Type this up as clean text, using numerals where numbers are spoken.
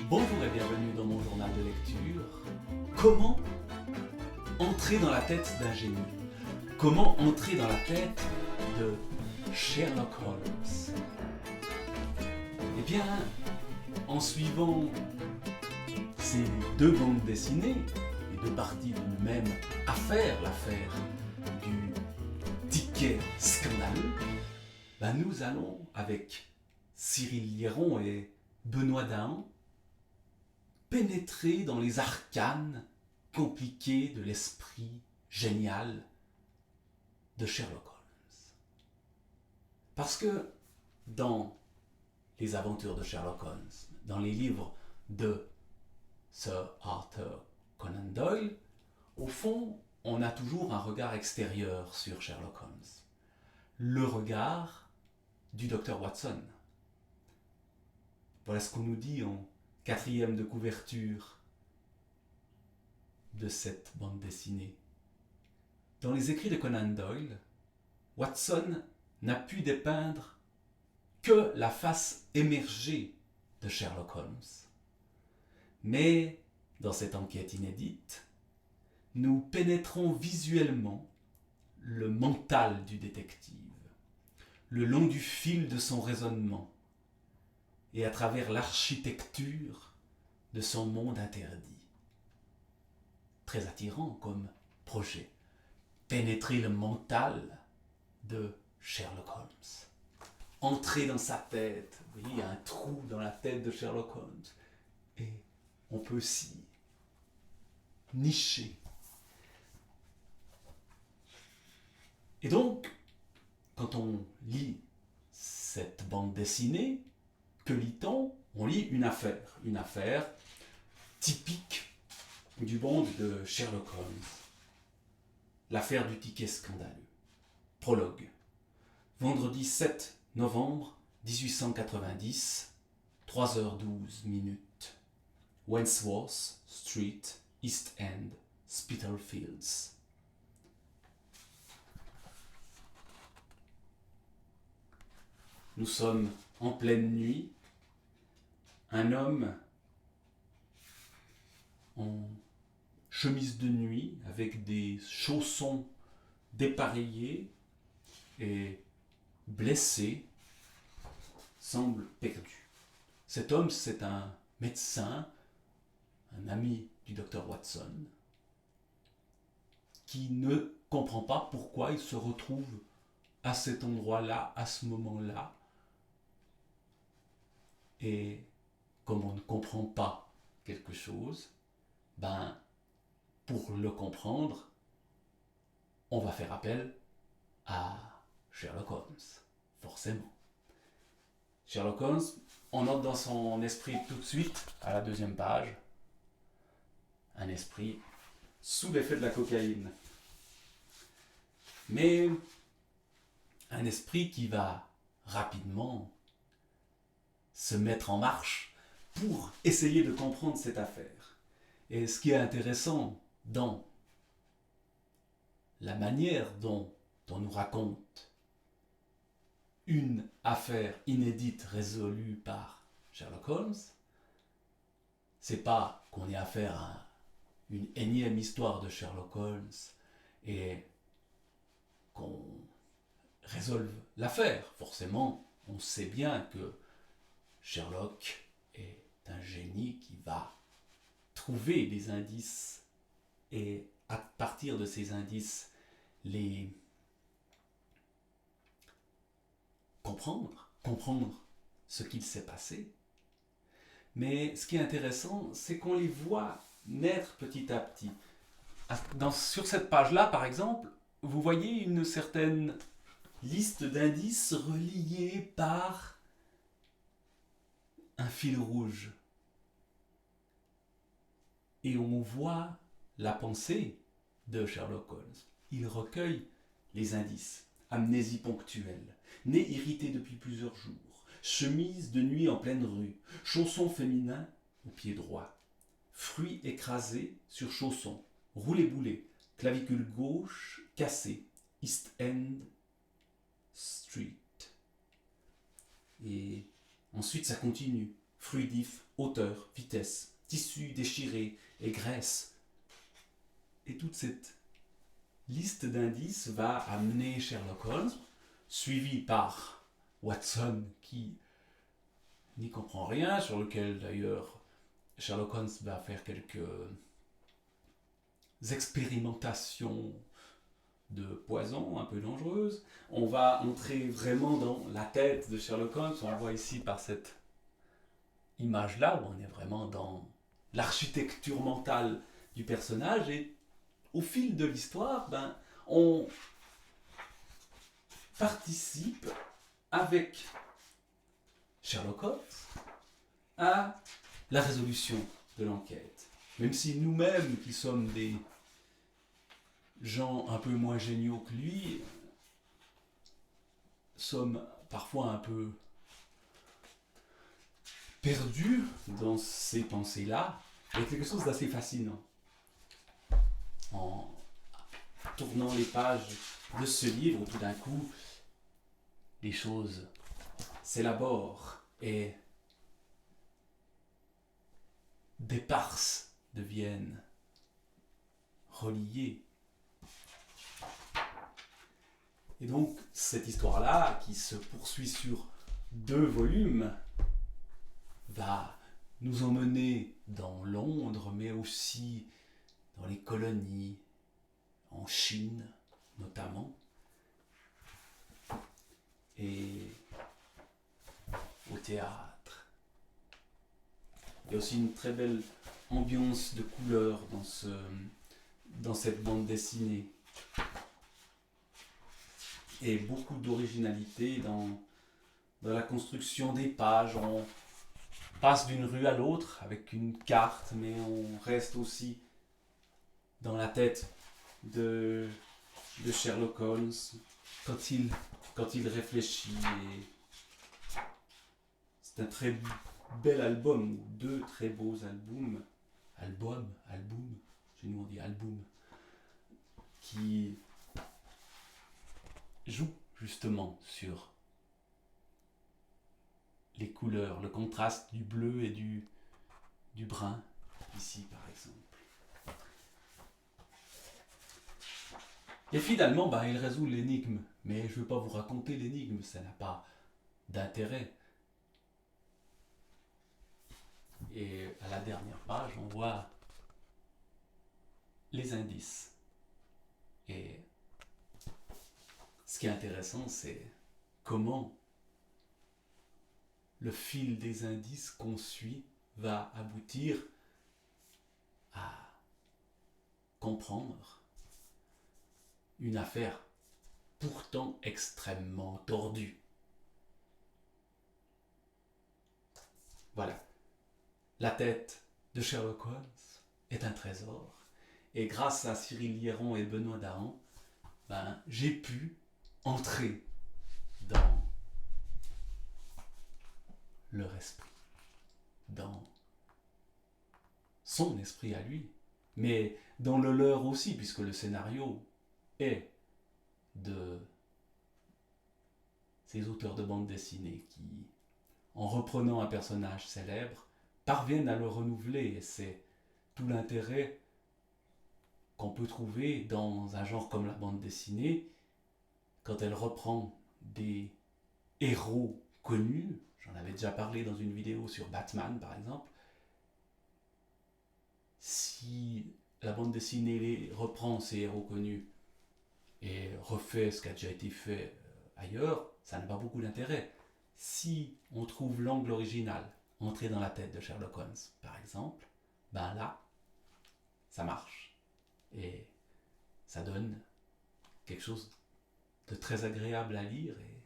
Bonjour et bienvenue dans mon journal de lecture. Comment entrer dans la tête d'un génie? Comment entrer dans la tête de Sherlock Holmes? Eh bien, en suivant ces deux bandes dessinées, les deux parties d'une même affaire, l'affaire du ticket scandaleux, nous allons, avec Cyril Liéron et Benoît Dahan, pénétrer dans les arcanes compliquées de l'esprit génial de Sherlock Holmes. Parce que dans les aventures de Sherlock Holmes, dans les livres de Sir Arthur Conan Doyle, au fond, on a toujours un regard extérieur sur Sherlock Holmes. Le regard du docteur Watson. Voilà ce qu'on nous dit en 4e de couverture de cette bande dessinée. Dans les écrits de Conan Doyle, Watson n'a pu dépeindre que la face émergée de Sherlock Holmes. Mais dans cette enquête inédite, nous pénétrons visuellement le mental du détective, le long du fil de son raisonnement et à travers l'architecture de son monde interdit. Très attirant comme projet, pénétrer le mental de Sherlock Holmes. Entrer dans sa tête, vous voyez, il y a un trou dans la tête de Sherlock Holmes et on peut s'y nicher. Et donc, quand on lit cette bande dessinée, que lit-on? On lit une affaire typique du monde de Sherlock Holmes. L'affaire du ticket scandaleux. Prologue. Vendredi 7 novembre 1890, 3h12. Wandsworth Street, East End, Spitalfields. Nous sommes en pleine nuit. Un homme en chemise de nuit avec des chaussons dépareillés et blessé semble perdu. Cet homme, c'est un médecin, un ami du docteur Watson, qui ne comprend pas pourquoi il se retrouve à cet endroit-là, à ce moment-là. Et comme on ne comprend pas quelque chose, pour le comprendre, on va faire appel à Sherlock Holmes, forcément. Sherlock Holmes, on note dans son esprit tout de suite, à la 2e page, un esprit sous l'effet de la cocaïne. Mais un esprit qui va rapidement se mettre en marche pour essayer de comprendre cette affaire. Et ce qui est intéressant dans la manière dont on nous raconte une affaire inédite résolue par Sherlock Holmes, c'est pas qu'on ait affaire à une énième histoire de Sherlock Holmes et qu'on résolve l'affaire. Forcément, on sait bien que Sherlock est un génie qui va trouver des indices et à partir de ces indices les comprendre ce qu'il s'est passé. Mais ce qui est intéressant, c'est qu'on les voit naître petit à petit. Sur cette page-là, par exemple, vous voyez une certaine liste d'indices reliés par un fil rouge. Et on voit la pensée de Sherlock Holmes. Il recueille les indices. Amnésie ponctuelle, nez irrité depuis plusieurs jours, chemise de nuit en pleine rue, chaussons féminins au pied droit, fruits écrasés sur chaussons, roulé-boulé, clavicule gauche cassée, East End Street. Et ensuite ça continue. fruitif, hauteur, vitesse, tissu déchiré et graisse. Et toute cette liste d'indices va amener Sherlock Holmes, suivi par Watson qui n'y comprend rien, sur lequel d'ailleurs Sherlock Holmes va faire quelques expérimentations de poison un peu dangereuses. On va entrer vraiment dans la tête de Sherlock Holmes. On le voit ici par cette image-là, où on est vraiment dans l'architecture mentale du personnage. Et au fil de l'histoire, on participe avec Sherlock Holmes à la résolution de l'enquête. Même si nous-mêmes, qui sommes des gens un peu moins géniaux que lui, sommes parfois un peu perdus dans ces pensées-là, il y a quelque chose d'assez fascinant. En tournant les pages de ce livre, tout d'un coup, les choses s'élaborent et des parses deviennent reliées. Et donc, cette histoire-là, qui se poursuit sur 2 volumes, va nous emmener dans Londres, mais aussi dans les colonies, en Chine notamment, et au théâtre. Il y a aussi une très belle ambiance de couleurs dans cette bande dessinée. Et beaucoup d'originalité dans la construction des pages. On passe d'une rue à l'autre avec une carte, mais on reste aussi dans la tête de Sherlock Holmes quand il réfléchit. Et c'est un très bel album, 2 très beaux albums. Chez nous on dit album, qui joue justement sur les couleurs, le contraste du bleu et du brun, ici par exemple. Et finalement, il résout l'énigme, mais je ne veux pas vous raconter l'énigme, ça n'a pas d'intérêt. Et à la dernière page, on voit les indices. Et ce qui est intéressant, c'est comment le fil des indices qu'on suit va aboutir à comprendre une affaire pourtant extrêmement tordue. Voilà. La tête de Sherlock Holmes est un trésor. Et grâce à Cyril Liéron et Benoît Dahan, j'ai pu entrer dans leur esprit, dans son esprit à lui, mais dans le leur aussi, puisque le scénario est de ces auteurs de bande dessinée qui, en reprenant un personnage célèbre, parviennent à le renouveler. Et c'est tout l'intérêt qu'on peut trouver dans un genre comme la bande dessinée, quand elle reprend des héros connus. J'en avais déjà parlé dans une vidéo sur Batman par exemple. Si la bande dessinée reprend ces héros connus et refait ce qui a déjà été fait ailleurs, ça n'a pas beaucoup d'intérêt. Si on trouve l'angle original, entrer dans la tête de Sherlock Holmes par exemple, là, ça marche. Et ça donne quelque chose de très agréable à lire. Et